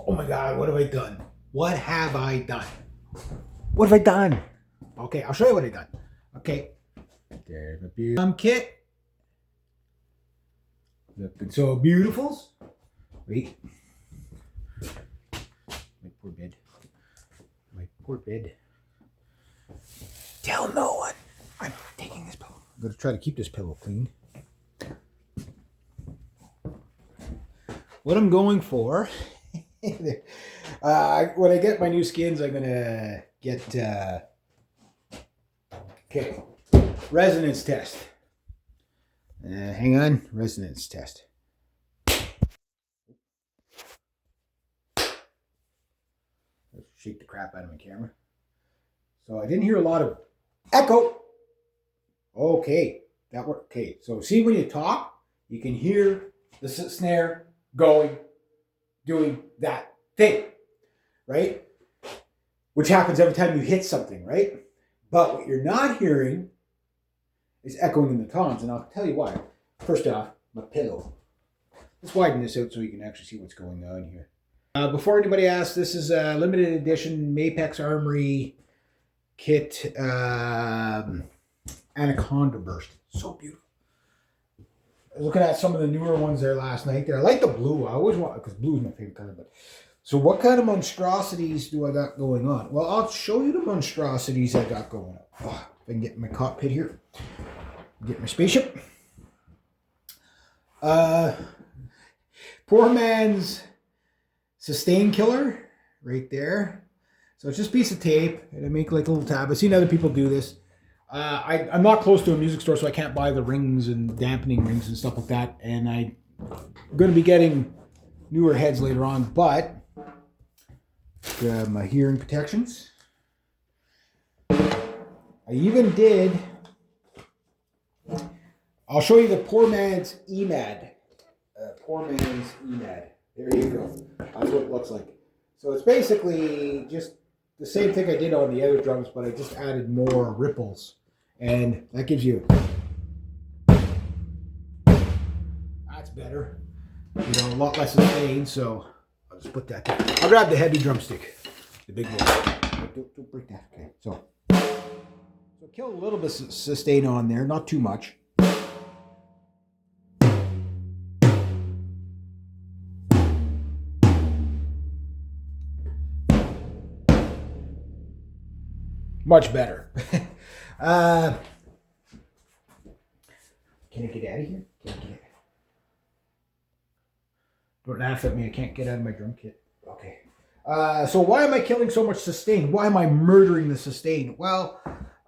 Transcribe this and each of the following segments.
Oh my God, what have I done? What have I done? What have I done? Okay, I'll show you what I've done. Okay, there's my drum kit. Looking so beautiful. Wait. My poor bed. My poor bed. Tell no one I'm taking this pillow. I'm going to try to keep this pillow clean. What I'm going for... when I get my new skins, I'm going to get... okay. Resonance test. Hang on. Resonance test. Let's shake the crap out of my camera. So I didn't hear a lot of echo. Okay. That worked. Okay. So see when you talk, you can hear the snare going, doing that thing. Right? Which happens every time you hit something, right? But what you're not hearing is echoing in the toms, and I'll tell you why. First off, my pillow. Let's widen this out so you can actually see what's going on here. Before anybody asks, this is a limited edition Mapex Armory kit Anaconda Burst. So beautiful. I was looking at some of the newer ones there last night. I like the blue. I always want, because blue is my favorite color. But so what kind of monstrosities do I got going on? Well, I'll show you the monstrosities I got going on. Oh, if I can get in my cockpit here. Get my spaceship. Poor man's sustain killer right there. So it's just a piece of tape, and I make like a little tab. I've seen other people do this. I'm not close to a music store, so I can't buy the rings and dampening rings and stuff like that. And I'm going to be getting newer heads later on, but my hearing protections. I even did. I'll show you the poor man's EMAD. Poor man's EMAD. There you go. That's what it looks like. So it's basically just the same thing I did on the other drums, but I just added more ripples. And that gives you... That's better. You know, a lot less sustain, so I'll just put that there. I'll grab the heavy drumstick. The big one. Don't break that. Okay, so kill a little bit of sustain on there, not too much. Much better. Can I get out of here? Don't laugh at me. I can't get out of my drum kit. Okay. So why am I killing so much sustain? Why am I murdering the sustain? Well,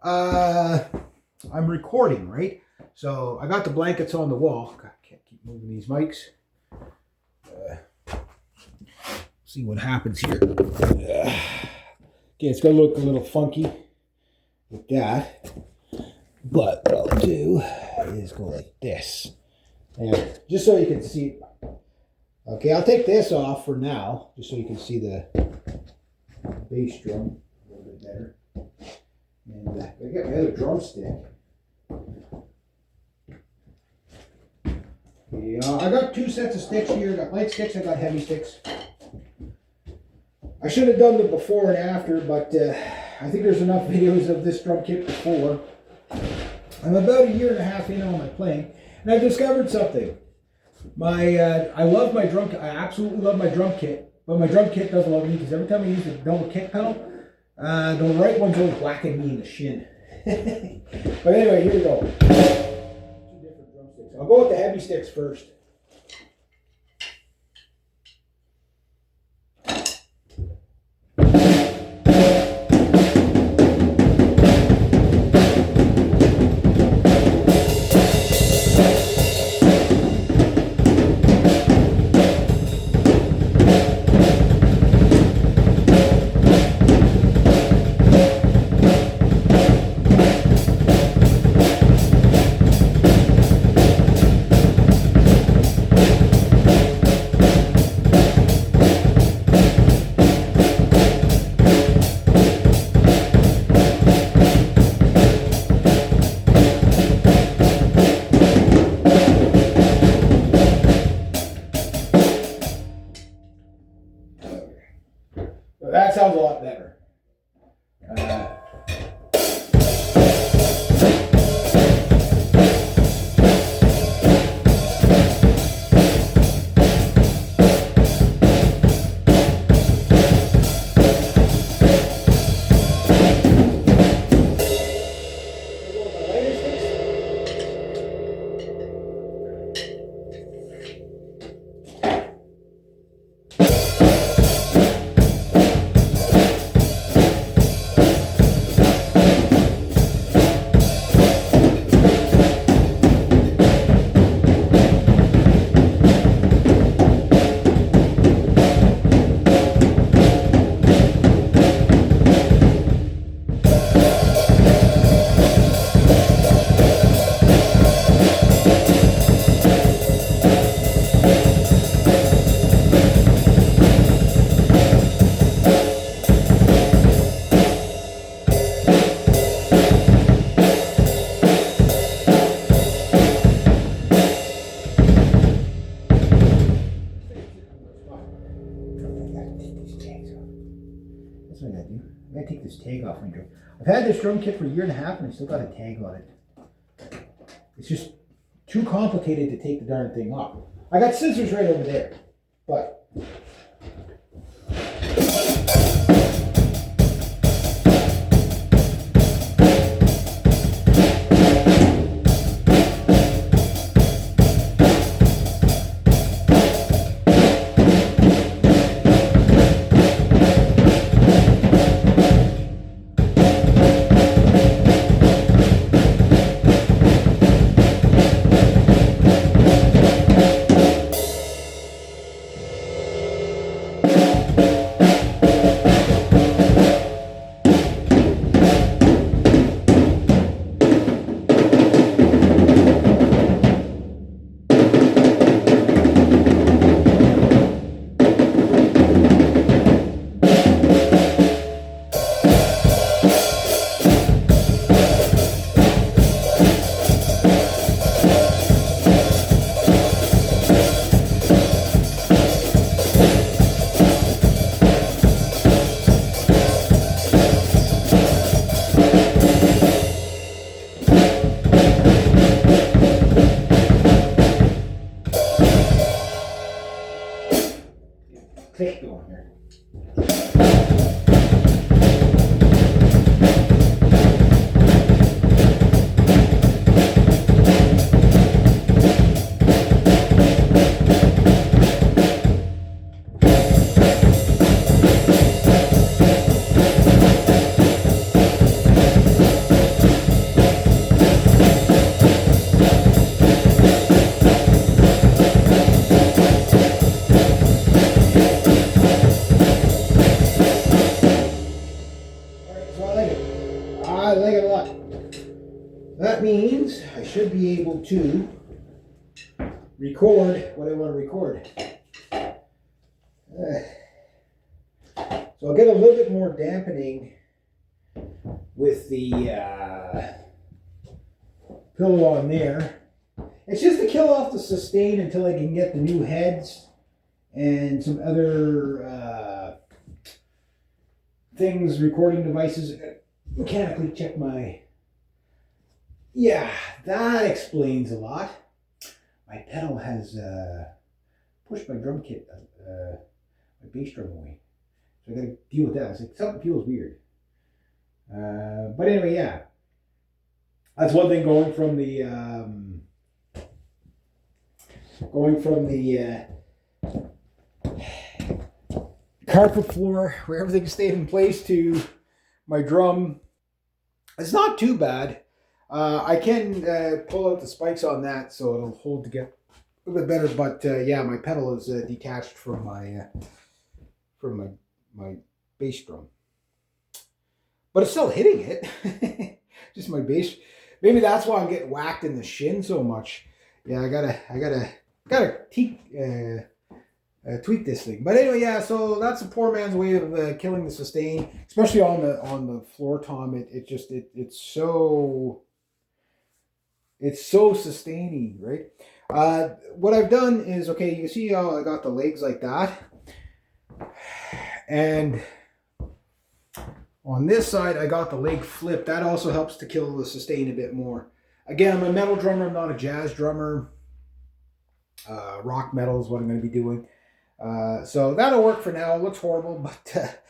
I'm recording, right? So I got the blankets on the wall. God, I can't keep moving these mics. See what happens here. Okay, it's going to look a little funky with that. But what I'll do is go like this. And just so you can see. Okay, I'll take this off for now, just so you can see the bass drum a little bit better. And I got my other drumstick. Yeah, I got two sets of sticks here. I got light sticks, I got heavy sticks. I should have done the before and after, but I think there's enough videos of this drum kit before. I'm about 1.5 years in on my playing, and I discovered something. I love my drum kit. I absolutely love my drum kit, but my drum kit doesn't love me because every time I use the double kick pedal, the right one's always whacking me in the shin. But anyway, here we go. Two different drumsticks. I'll go with the heavy sticks first. that sounds a lot better. That's what I gotta do. I gotta take this tag off my drum. I've had this drum kit for a year and a half and I still got a tag on it. It's just too complicated to take the darn thing off. I got scissors right over there, but click going here. I like it a lot. That means I should be able to record what I want to record. So I'll get a little bit more dampening with the pillow on there. It's just to kill off the sustain until I can get the new heads and some other things, recording devices. Mechanically check my... Yeah, that explains a lot. My pedal has pushed my drum kit, my bass drum away. So I gotta deal with that. It's like something feels weird. But anyway, yeah. That's one thing going from the carpet floor where everything stayed in place to my drum. It's not too bad. I can pull out the spikes on that so it'll hold together a little bit better. But yeah, my pedal is detached from my bass drum, but it's still hitting it. Just my bass. Maybe that's why I'm getting whacked in the shin so much. Yeah, I gotta tweak this thing. But anyway, yeah. So that's a poor man's way of killing the sustain, especially on the floor tom. It's so sustaining, right? What I've done is, okay, you can see how I got the legs like that, and On this side, I got the leg flip. That also helps to kill the sustain a bit more. Again, I'm a metal drummer. I'm not a jazz drummer. Rock metal is what I'm going to be doing. So that'll work for now. It looks horrible, but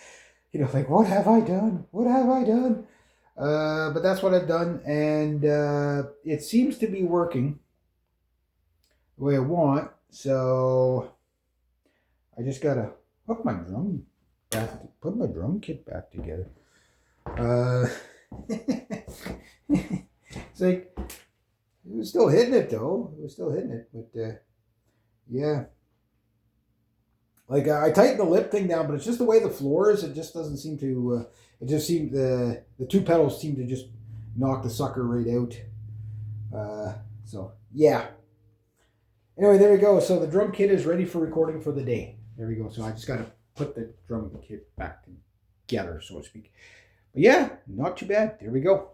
like, what have I done? What have I done? But that's what I've done, and it seems to be working the way I want. So I just gotta hook my drum back, put my drum kit back together. It's like, it was still hitting it though. It was still hitting it, but yeah. Like I tightened the lip thing down, but it's just the way the floor is. It just doesn't seem to. It just seemed the two pedals seem to just knock the sucker right out. So yeah. Anyway, there we go. So the drum kit is ready for recording for the day. There we go. So I just got to put the drum kit back together, so to speak. But yeah, not too bad. There we go.